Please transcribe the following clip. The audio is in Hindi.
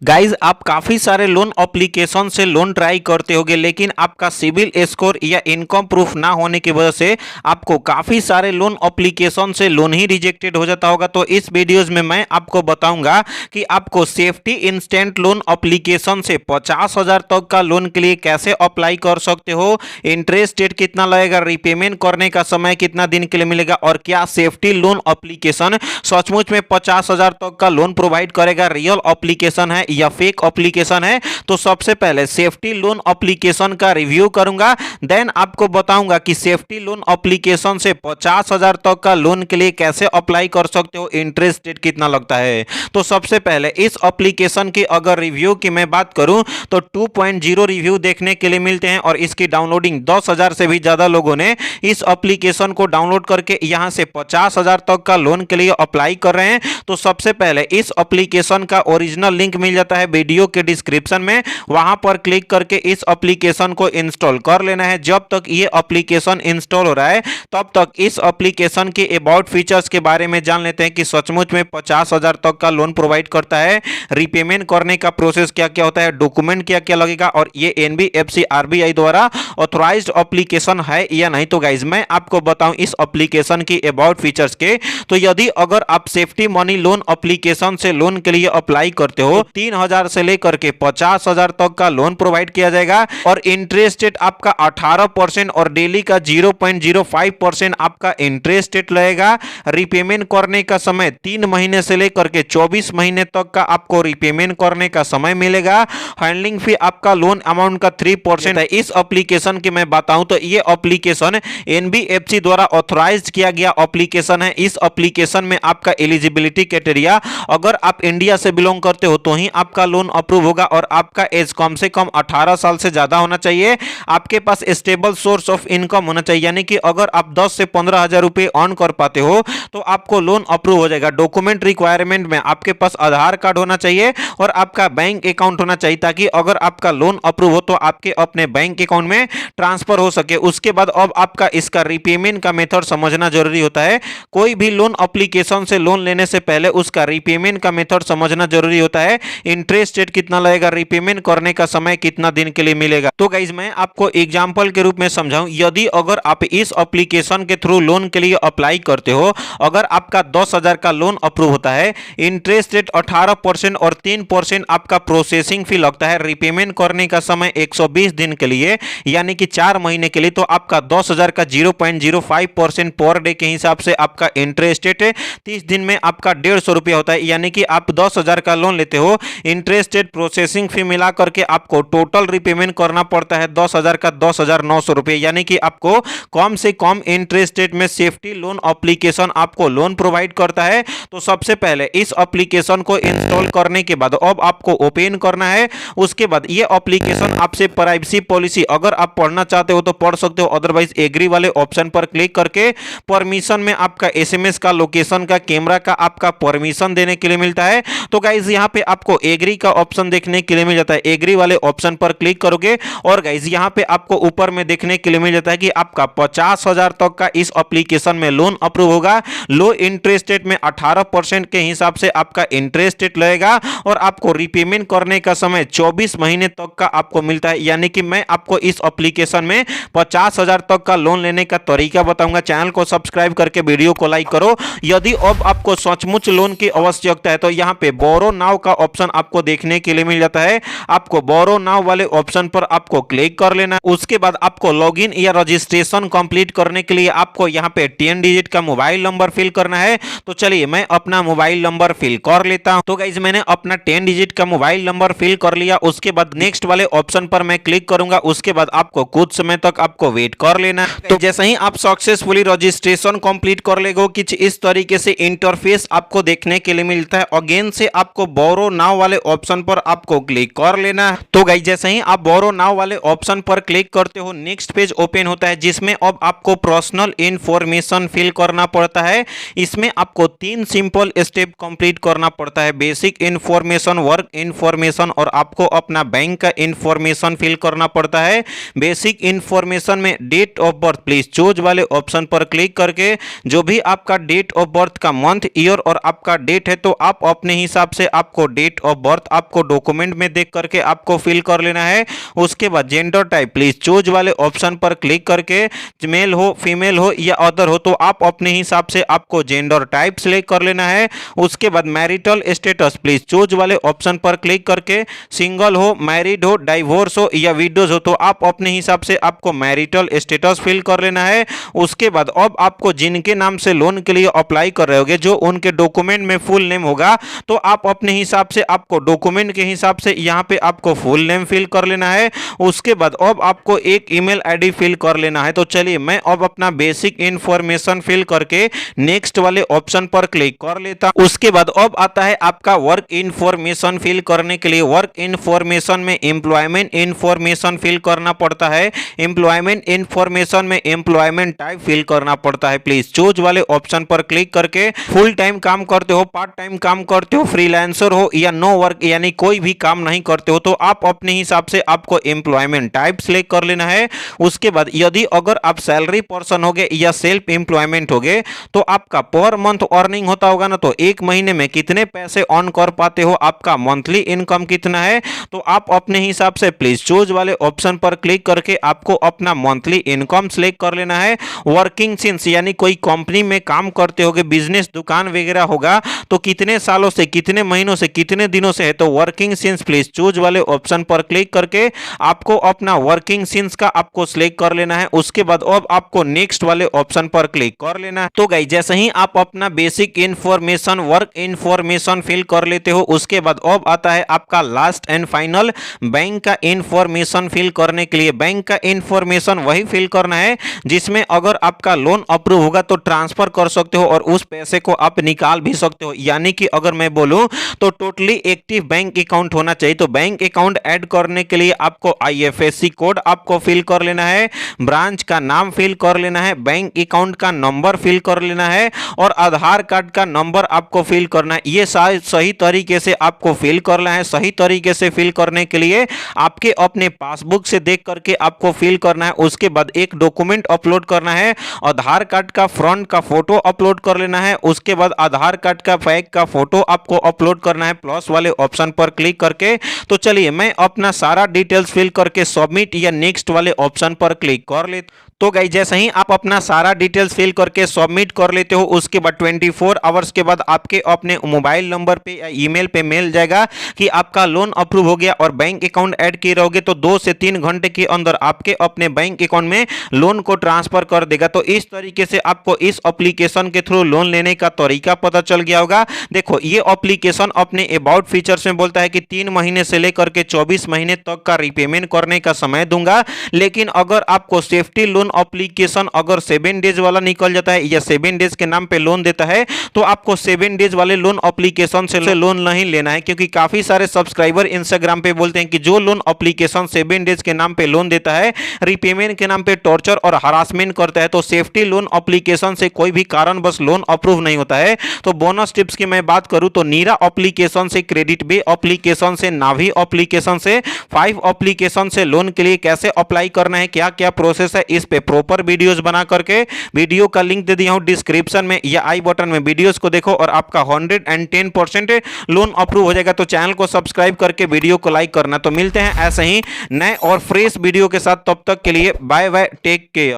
गाइज आप काफी सारे लोन एप्लीकेशन से लोन ट्राई करते होगे, लेकिन आपका सिविल स्कोर या इनकम प्रूफ ना होने की वजह से आपको काफी सारे लोन एप्लीकेशन से लोन ही रिजेक्टेड हो जाता होगा। तो इस वीडियोस में मैं आपको बताऊंगा कि आपको सेफ्टी इंस्टेंट लोन एप्लीकेशन से 50,000 तक का लोन के लिए कैसे अप्लाई कर सकते हो, इंटरेस्ट रेट कितना लगेगा, रिपेमेंट करने का समय कितना दिन के लिए मिलेगा, और क्या सेफ्टी लोन एप्लीकेशन सचमुच में 50,000 तक का लोन प्रोवाइड करेगा, रियल एप्लीकेशन है या फेक एप्लीकेशन है। तो सबसे पहले सेफ्टी लोन एप्लीकेशन का रिव्यू करूंगा, देन आपको बताऊंगा कि सेफ्टी लोन एप्लीकेशन से 50,000 तक का लोन के लिए कैसे अप्लाई कर सकते हो, इंटरेस्ट रेट कितना लगता है। तो सबसे पहले इस एप्लीकेशन की अगर रिव्यू की मैं बात करूं तो 2.0 रिव्यू देखने के लिए मिलते हैं, और इसकी डाउनलोडिंग 10,000 से भी ज्यादा लोगों ने इस एप्लीकेशन को डाउनलोड करके यहां से 50,000 तक का लोन के लिए अप्लाई कर रहे हैं। तो सबसे पहले इस एप्लीकेशन का ओरिजिनल लिंक मिल जाता है वीडियो के डिस्क्रिप्शन में, वहां पर क्लिक करके इस एप्लीकेशन को इंस्टॉल कर लेना है। जब तक ये एप्लीकेशन इंस्टॉल हो रहा है तब तक इस एप्लीकेशन के अबाउट फीचर्स के बारे में जान लेते हैं कि सचमुच में 50,000 तक का लोन प्रोवाइड करता है, रिपेमेंट करने का प्रोसेस क्या क्या होता है, डॉक्यूमेंट क्या क्या लगेगा, और ये एनबीएफसी आरबीआई द्वारा ऑथराइज्ड एप्लीकेशन है या नहीं। तो गाइज मैं आपको बताऊं इस एप्लीकेशन की अबाउट फीचर्स के, तो यदि अगर आप सेफ्टी मनी लोन एप्लीकेशन से लोन के लिए अप्लाई करते हो 3,000 से लेकर के 50,000 तक का लोन प्रोवाइड किया जाएगा, और इंटरेस्ट रेट आपका 18% और डेली का 0.05% आपका इंटरेस्ट रेट लगेगा। रिपेमेंट करने का समय 3 महीने से लेकर के 24 महीने तक का आपको रिपेमेंट करने का समय मिलेगा। हैंडलिंग फी आपका लोन अमाउंट का 3% है। इस एप्लीकेशन की मैं बताऊं तो ये एप्लीकेशन एनबीएफसी द्वारा ऑथराइज्ड किया गया एप्लीकेशन है। इस एप्लीकेशन में आपका एलिजिबिलिटी क्राइटेरिया, अगर आप इंडिया से बिलोंग करते हो तो ही आपका लोन अप्रूव होगा, और आपका एज कम से कम 18 साल से ज्यादा होना चाहिए। आपके पास स्टेबल सोर्स ऑफ इनकम होना चाहिए, यानी कि अगर आप 10 से 15,000 रुपए अर्न कर पाते हो तो आपको लोन अप्रूव हो जाएगा। डॉक्यूमेंट रिक्वायरमेंट में आपके पास आधार कार्ड होना चाहिए और आपका बैंक अकाउंट होना चाहिए, ताकि अगर आपका लोन अप्रूव हो तो आपके अपने बैंक अकाउंट में ट्रांसफर हो सके। उसके बाद अब आपका इसका रिपेमेंट का मेथड समझना जरूरी होता है। कोई भी लोन एप्लीकेशन से लोन लेने से पहले उसका रिपेमेंट का मेथड समझना जरूरी होता है। इंटरेस्ट रेट कितना लगेगा, रिपेमेंट करने का समय कितना दिन के लिए मिलेगा। तो गाइज मैं आपको एग्जांपल के रूप में समझाऊं, यदि अगर आप इस एप्लीकेशन के थ्रू लोन के लिए अप्लाई करते हो, अगर आपका 10,000 का लोन अप्रूव होता है, इंटरेस्ट रेट 18% और 3% आपका प्रोसेसिंग फी लगता है, रिपेमेंट करने का समय 120 दिन के लिए यानी कि 4 महीने के लिए, तो आपका 10,000 का 0.05% पर डे के हिसाब से आपका इंटरेस्ट रेट 30 दिन में आपका 150 रुपया होता है। यानी कि आप 10,000 का लोन लेते हो, इंटरेस्ट रेट प्रोसेसिंग फी मिला करके आपको टोटल रिपेमेंट करना पड़ता है 10,000 का 10,900 रुपये। यानी कि आपको कम से कम इंटरेस्ट रेट में सेफ्टी लोन एप्लीकेशन आपको लोन प्रोवाइड करता है। तो सबसे पहले इस एप्लीकेशन को इंस्टॉल करने के बाद अब आपको ओपन करना है। उसके बाद ये एप्लीकेशन आपसे प्राइवेसी पॉलिसी अगर आप पढ़ना चाहते हो तो पढ़ सकते हो, अदरवाइज एग्री वाले ऑप्शन पर क्लिक करके परमिशन में आपका एसएमएस का, लोकेशन का, कैमरा का आपका परमिशन देने के लिए मिलता है। तो गाइज यहाँ पे आपको एग्री का ऑप्शन देखने के लिए मिल जाता है, एग्री वाले ऑप्शन पर क्लिक करोगे और गाइज यहाँ पे आपको ऊपर में देखने के लिए मिल जाता है कि आपका 50,000 तक का इस एप्लीकेशन में लोन अप्रूव होगा। लो इंटरेस्ट रेट में 18% के हिसाब से आपका इंटरेस्ट रेट लगेगा, और आपको रिपेमेंट करने का समय 24 महीने तक का आपको मिलता है। यानी कि मैं आपको इस एप्लीकेशन में 50,000 तक का लोन लेने का तरीका बताऊंगा। चैनल को सब्सक्राइब करके वीडियो को लाइक करो। यदि अब आपको सचमुच लोन की आवश्यकता है तो यहाँ पे बोरो नाउ का ऑप्शन आपको देखने के लिए मिल जाता है। आपको बोरो नाउ वाले ऑप्शन पर आपको क्लिक कर लेना। उसके बाद आपको लॉगिन या रजिस्ट्रेशन कंप्लीट करने के लिए आपको यहाँ पे 10 डिजिट का मोबाइल नंबर फिल करना है। तो चलिए मैं अपना मोबाइल नंबर फिल कर लेता हूं। तो गाइज मैंने अपना 10 डिजिट का मोबाइल नंबर फिल कर लिया। उसके बाद नेक्स्ट वाले ऑप्शन पर मैं क्लिक करूंगा। उसके बाद आपको कुछ समय तक आपको वेट कर लेना है। तो जैसे ही आप सक्सेसफुली रजिस्ट्रेशन कंप्लीट कर लेगो, कुछ इस तरीके से इंटरफेस आपको देखने के लिए मिलता है। अगेन से आपको बोरो नाउ वाले ऑप्शन पर आपको क्लिक कर लेना है। तो गाइज जैसे ही आप बोरो नाउ वाले ऑप्शन पर क्लिक करते हो, नेक्स्ट पेज ओपन होता है, जिसमें अब आपको पर्सनल इंफॉर्मेशन फिल करना पड़ता है। इसमें आपको 3 सिंपल स्टेप कंप्लीट करना पड़ता है। बेसिक इंफॉर्मेशन, वर्क इंफॉर्मेशन, और आपको अपना बैंक का इंफॉर्मेशन फिल करना पड़ता है। बेसिक इंफॉर्मेशन में date of birth please choose वाले ऑप्शन पर क्लिक करके जो भी आपका डेट ऑफ बर्थ का मंथ, ईयर और आपका डेट है, तो आप अपने हिसाब से आपको डेट ऑफ बर्थ आपको डॉक्यूमेंट में देख करके आपको फिल कर लेना है। उसके बाद जेंडर टाइप प्लीज चूज वाले ऑप्शन पर क्लिक करके मेल हो फीमेल हो या अदर हो तो आप अपने हिसाब से आपको जेंडर टाइप सिलेक्ट कर लेना है। उसके बाद मैरिटल स्टेटस प्लीज चूज वाले ऑप्शन पर क्लिक करके सिंगल हो मैरिड हो डाइवोर्स हो या विडोज हो तो आप अपने हिसाब से आपको मैरिटल स्टेटस फिल कर लेना है। उसके बाद अब आपको जिनके नाम से लोन के लिए अप्लाई कर रहे होगे जो उनके डॉक्यूमेंट में फुल नेम होगा तो आप अपने हिसाब से आपको डॉक्यूमेंट के हिसाब से यहाँ पे आपको फुल नेम फिल कर लेना है। उसके बाद अब आपको एक ईमेल आईडी फिल कर लेना है। तो चलिए मैं अब अपना बेसिक इंफॉर्मेशन फिल करके नेक्स्ट वाले ऑप्शन पर क्लिक कर लेता हूं। उसके बाद अब आता है आपका वर्क इंफॉर्मेशन फिल करने के लिए वर्क इंफॉर्मेशन में एम्प्लॉयमेंट इंफॉर्मेशन फिल करना पड़ता है। एम्प्लॉयमेंट इंफॉर्मेशन में एम्प्लॉयमेंट टाइप फिल करना पड़ता है। प्लीज चूज वाले ऑप्शन पर क्लिक करके फुल टाइम काम करते हो पार्ट टाइम काम करते हो फ्रीलांसर हो या नो वर्क यानी कोई भी काम नहीं करते हो तो आप अपने हिसाब से आपको एम्प्लॉयमेंट टाइप सिलेक्ट कर लेना है। उसके बाद यदि अगर आप सैलरी पर्सन होगे या सेल्फ एम्प्लॉयमेंट होगे तो आपका पर मंथ अर्निंग होता होगा ना तो एक महीने में कितने पैसे अर्न कर पाते हो आपका मंथली इनकम कितना है तो आप अपने हिसाब से प्लीज चूज वाले ऑप्शन पर क्लिक करके आपको अपना मंथली इनकम सिलेक्ट कर लेना है। वर्किंग सिंस यानी कोई कंपनी में काम करते होगे बिजनेस दुकान वगैरह होगा तो कितने सालों से कितने महीनों से कितने दिनों से है तो वर्किंग सिंस प्लीज चूज वाले ऑप्शन पर क्लिक करके आपको अपना वर्किंग सिंस का आपको सिलेक्ट कर लेना है। उसके बाद अब आपको नेक्स्ट वाले ऑप्शन पर क्लिक कर लेना है। तो गाइस जैसे ही आप अपना basic information work information fill कर लेते हो उसके बाद अब आता है आपका लास्ट एंड फाइनल बैंक का इंफॉर्मेशन फिल करने के लिए। बैंक का इंफॉर्मेशन वही फिल करना है जिसमें अगर आपका लोन अप्रूव होगा तो ट्रांसफर कर सकते हो और उस पैसे को आप निकाल भी सकते हो। यानी कि अगर मैं बोलूं तो टोटली एक्टिव बैंक अकाउंट होना चाहिए। तो बैंक अकाउंट ऐड करने के लिए आपको आईएफएससी कोड आपको फिल कर लेना है, ब्रांच का नाम फिल कर लेना है, बैंक अकाउंट का नंबर फिल कर लेना है और आधार कार्ड का नंबर आपको फिल करना है। ये सही तरीके से आपको फिल करना है। सही तरीके से फिल करने के लिए आपके अपने पासबुक से देख करके आपको फिल करना है। उसके बाद एक डॉक्यूमेंट अपलोड करना है, आधार कार्ड का फ्रंट का फोटो अपलोड कर लेना है। उसके बाद आधार कार्ड का बैक का फोटो आपको अपलोड करना है प्लस वाले ऑप्शन पर क्लिक करके। तो चलिए मैं अपना सारा डिटेल्स फिल करके सबमिट या नेक्स्ट वाले ऑप्शन पर क्लिक कर लेता। तो गाइस जैसे ही आप अपना सारा डिटेल्स फिल करके सबमिट कर लेते हो उसके बाद 24 आवर्स के बाद आपके अपने मोबाइल नंबर पे या ईमेल पे मेल जाएगा कि आपका लोन अप्रूव हो गया और बैंक अकाउंट ऐड किए रहोगे तो 2 से 3 घंटे के अंदर आपके अपने बैंक अकाउंट में लोन को ट्रांसफर कर देगा। तो इस तरीके से आपको इस एप्लीकेशन के थ्रू लोन लेने का तरीका पता चल गया होगा। देखो ये एप्लीकेशन अपने अबाउट फीचर्स में बोलता है कि 3 महीने से लेकर के 24 महीने तक का रिपेमेंट करने का समय दूंगा। लेकिन अगर आपको सेफ्टी लोन एप्लीकेशन अगर 7 डेज वाला निकल जाता है या 7 डेज के नाम पे लोन देता है तो आपको 7 डेज वाले लोन एप्लीकेशन से लोन नहीं लेना है। क्योंकि काफी सारे सब्सक्राइबर इंस्टाग्राम पे बोलते हैं कि जो लोन एप्लीकेशन 7 डेज के नाम पे लोन देता है रिपेमेंट के नाम पे टॉर्चर और हरासमेंट करता है। तो सेफ्टी लोन एप्लीकेशन से कोई भी कारण बस लोन अप्रूव नहीं होता है। तो बोनस टिप्स की मैं बात करूं तो नीरा एप्लीकेशन से, क्रेडिट बे एप्लीकेशन से, नाभी एप्लीकेशन से, 5 एप्लीकेशन से लोन के लिए कैसे अप्लाई करना है, क्या क्या प्रोसेस है, इस पे प्रॉपर वीडियोस बना करके वीडियो का लिंक दे दिया हूं डिस्क्रिप्शन में या आई बटन में। वीडियोस को देखो और आपका 110% लोन अप्रूव हो जाएगा। तो चैनल को सब्सक्राइब करके वीडियो को लाइक करना। तो मिलते हैं ऐसे ही नए और फ्रेश वीडियो के साथ, तब तक के लिए बाय बाय, टेक केयर।